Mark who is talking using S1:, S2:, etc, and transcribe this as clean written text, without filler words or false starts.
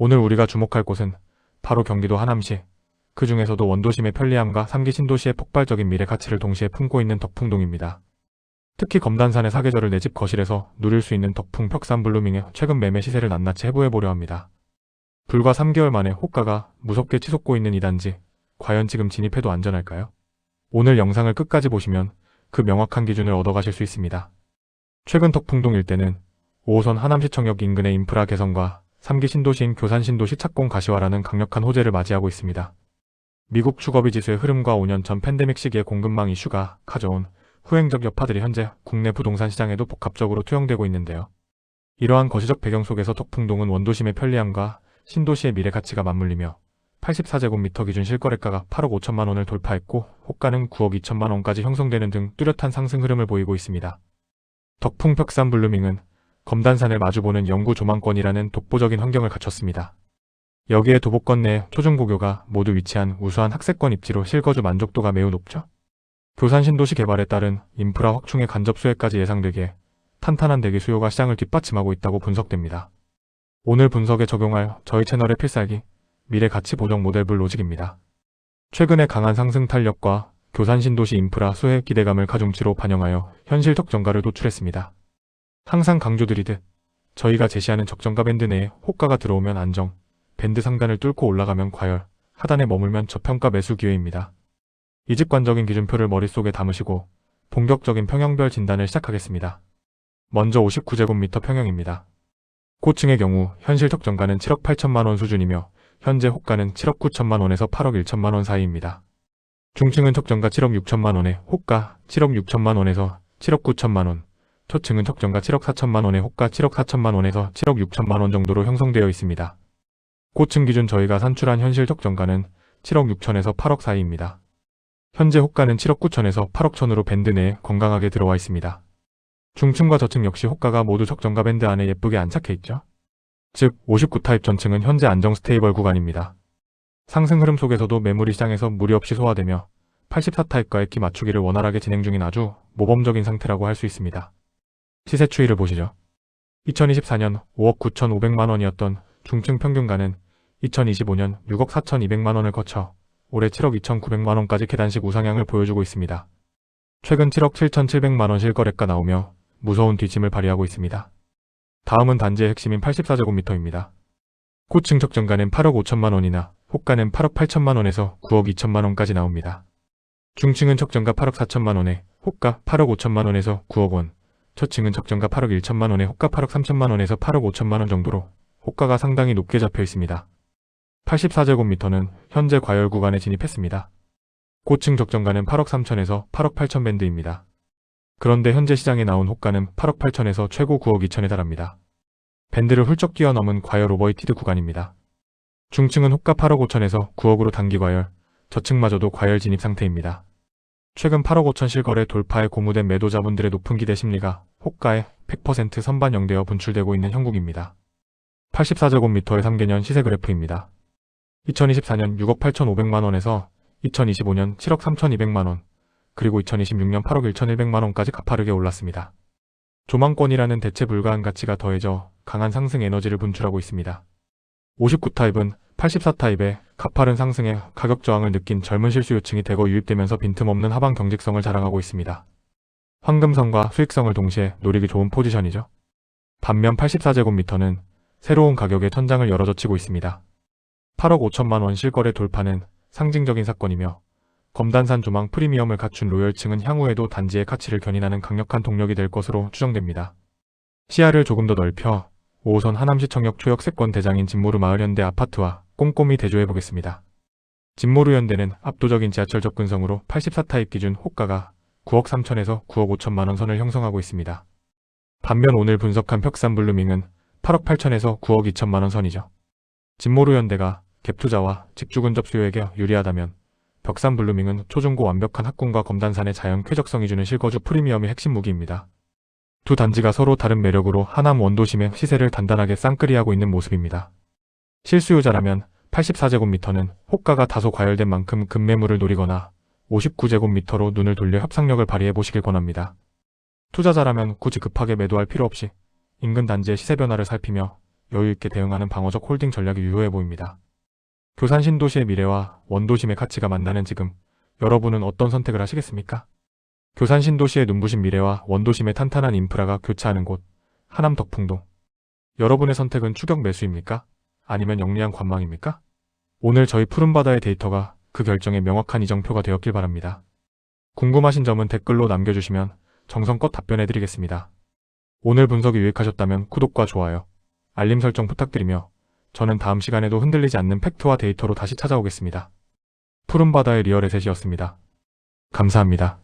S1: 오늘 우리가 주목할 곳은 바로 경기도 하남시, 그 중에서도 원도심의 편리함과 3기 신도시의 폭발적인 미래 가치를 동시에 품고 있는 덕풍동입니다. 특히 검단산의 사계절을 내 집 거실에서 누릴 수 있는 덕풍 벽산 블루밍의 최근 매매 시세를 낱낱이 해부해보려 합니다. 불과 3개월 만에 호가가 무섭게 치솟고 있는 이 단지, 과연 지금 진입해도 안전할까요? 오늘 영상을 끝까지 보시면 그 명확한 기준을 얻어가실 수 있습니다. 최근 덕풍동 일대는 5호선 하남시청역 인근의 인프라 개선과 3기 신도시인 교산신도시 착공 가시화라는 강력한 호재를 맞이하고 있습니다. 미국 주거비 지수의 흐름과 5년 전 팬데믹 시기의 공급망 이슈가 가져온 후행적 여파들이 현재 국내 부동산 시장에도 복합적으로 투영되고 있는데요. 이러한 거시적 배경 속에서 덕풍동은 원도심의 편리함과 신도시의 미래 가치가 맞물리며 84제곱미터 기준 실거래가가 8억 5천만 원을 돌파했고 호가는 9억 2천만 원까지 형성되는 등 뚜렷한 상승 흐름을 보이고 있습니다. 덕풍 벽산 블루밍은 검단산을 마주보는 영구 조망권이라는 독보적인 환경을 갖췄습니다. 여기에 도보권 내 초중고교가 모두 위치한 우수한 학세권 입지로 실거주 만족도가 매우 높죠. 교산신도시 개발에 따른 인프라 확충의 간접 수혜까지 예상되기에 탄탄한 대기 수요가 시장을 뒷받침하고 있다고 분석됩니다. 오늘 분석에 적용할 저희 채널의 필살기, 미래 가치 보정 모델 로직입니다. 최근의 강한 상승 탄력과 교산신도시 인프라 수혜 기대감을 가중치로 반영하여 현실 적정가를 도출했습니다. 항상 강조드리듯 저희가 제시하는 적정가 밴드 내에 호가가 들어오면 안정, 밴드 상단을 뚫고 올라가면 과열, 하단에 머물면 저평가 매수 기회입니다. 이직관적인 기준표를 머릿속에 담으시고 본격적인 평형별 진단을 시작하겠습니다. 먼저 59제곱미터 평형입니다. 고층의 경우 현실 적정가는 7억 8천만 원 수준이며 현재 호가는 7억 9천만 원에서 8억 1천만 원 사이입니다. 중층은 적정가 7억 6천만 원에 호가 7억 6천만 원에서 7억 9천만 원, 초층은 적정가 7억 4천만 원에 호가 7억 4천만 원에서 7억 6천만 원 정도로 형성되어 있습니다. 고층 기준 저희가 산출한 현실 적정가는 7억 6천에서 8억 사이입니다. 현재 호가는 7억 9천에서 8억 천으로 밴드 내에 건강하게 들어와 있습니다. 중층과 저층 역시 호가가 모두 적정가 밴드 안에 예쁘게 안착해 있죠. 즉 59타입 전층은 현재 안정 스테이블 구간입니다. 상승 흐름 속에서도 매물이 시장에서 무리 없이 소화되며 84타입과의 키 맞추기를 원활하게 진행 중인 아주 모범적인 상태라고 할 수 있습니다. 시세 추이를 보시죠. 2024년 5억 9,500만 원이었던 중층 평균가는 2025년 6억 4,200만 원을 거쳐 올해 7억 2,900만 원까지 계단식 우상향을 보여주고 있습니다. 최근 7억 7,700만 원 실거래가 나오며 무서운 뒷짐을 발휘하고 있습니다. 다음은 단지의 핵심인 84제곱미터입니다. 고층 적정가는 8억 5천만 원이나 호가는 8억 8천만 원에서 9억 2천만 원까지 나옵니다. 중층은 적정가 8억 4천만 원에 호가 8억 5천만 원에서 9억 원, 저층은 적정가 8억 1천만 원에 호가 8억 3천만 원에서 8억 5천만 원 정도로 호가가 상당히 높게 잡혀 있습니다. 84제곱미터는 현재 과열 구간에 진입했습니다. 고층 적정가는 8억 3천에서 8억 8천 밴드입니다. 그런데 현재 시장에 나온 호가는 8억 8천에서 최고 9억 2천에 달합니다. 밴드를 훌쩍 뛰어넘은 과열 오버히티드 구간입니다. 중층은 호가 8억 5천에서 9억으로 단기 과열, 저층마저도 과열 진입 상태입니다. 최근 8억 5천 실거래 돌파에 고무된 매도자분들의 높은 기대 심리가 호가에 100% 선반영되어 분출되고 있는 형국입니다. 84제곱미터의 3개년 시세 그래프입니다. 2024년 6억 8,500만 원에서 2025년 7억 3,200만 원, 그리고 2026년 8억 1,100만 원까지 가파르게 올랐습니다. 조망권이라는 대체 불가한 가치가 더해져 강한 상승 에너지를 분출하고 있습니다. 59타입은 84타입의 가파른 상승에 가격 저항을 느낀 젊은 실수요층이 대거 유입되면서 빈틈없는 하방 경직성을 자랑하고 있습니다. 황금성과 수익성을 동시에 노리기 좋은 포지션이죠. 반면 84제곱미터는 새로운 가격의 천장을 열어젖히고 있습니다. 8억 5천만 원 실거래 돌파는 상징적인 사건이며 검단산 조망 프리미엄을 갖춘 로열층은 향후에도 단지의 가치를 견인하는 강력한 동력이 될 것으로 추정됩니다. 시야를 조금 더 넓혀 5호선 하남시청역 초역세권 대장인 진모르 마을현대 아파트와 꼼꼼히 대조해보겠습니다. 진모르 현대는 압도적인 지하철 접근성으로 84타입 기준 호가가 9억 3천에서 9억 5천만 원 선을 형성하고 있습니다. 반면 오늘 분석한 벽산 블루밍은 8억 8천에서 9억 2천만 원 선이죠. 진모르 현대가 갭투자와 직주 근접 수요에게 유리하다면 벽산 블루밍은 초중고 완벽한 학군과 검단산의 자연 쾌적성이 주는 실거주 프리미엄이 핵심 무기입니다. 두 단지가 서로 다른 매력으로 하남 원도심의 시세를 단단하게 쌍끌이하고 있는 모습입니다. 실수요자라면 84제곱미터는 호가가 다소 과열된 만큼 급매물을 노리거나 59제곱미터로 눈을 돌려 협상력을 발휘해 보시길 권합니다. 투자자라면 굳이 급하게 매도할 필요 없이 인근 단지의 시세 변화를 살피며 여유있게 대응하는 방어적 홀딩 전략이 유효해 보입니다. 교산 신도시의 미래와 원도심의 가치가 만나는 지금, 여러분은 어떤 선택을 하시겠습니까? 교산 신도시의 눈부신 미래와 원도심의 탄탄한 인프라가 교차하는 곳, 하남 덕풍동. 여러분의 선택은 추격 매수입니까? 아니면 영리한 관망입니까? 오늘 저희 푸른바다의 데이터가 그 결정의 명확한 이정표가 되었길 바랍니다. 궁금하신 점은 댓글로 남겨주시면 정성껏 답변해드리겠습니다. 오늘 분석이 유익하셨다면 구독과 좋아요, 알림 설정 부탁드리며 저는 다음 시간에도 흔들리지 않는 팩트와 데이터로 다시 찾아오겠습니다. 푸른바다의 리얼에셋이었습니다. 감사합니다.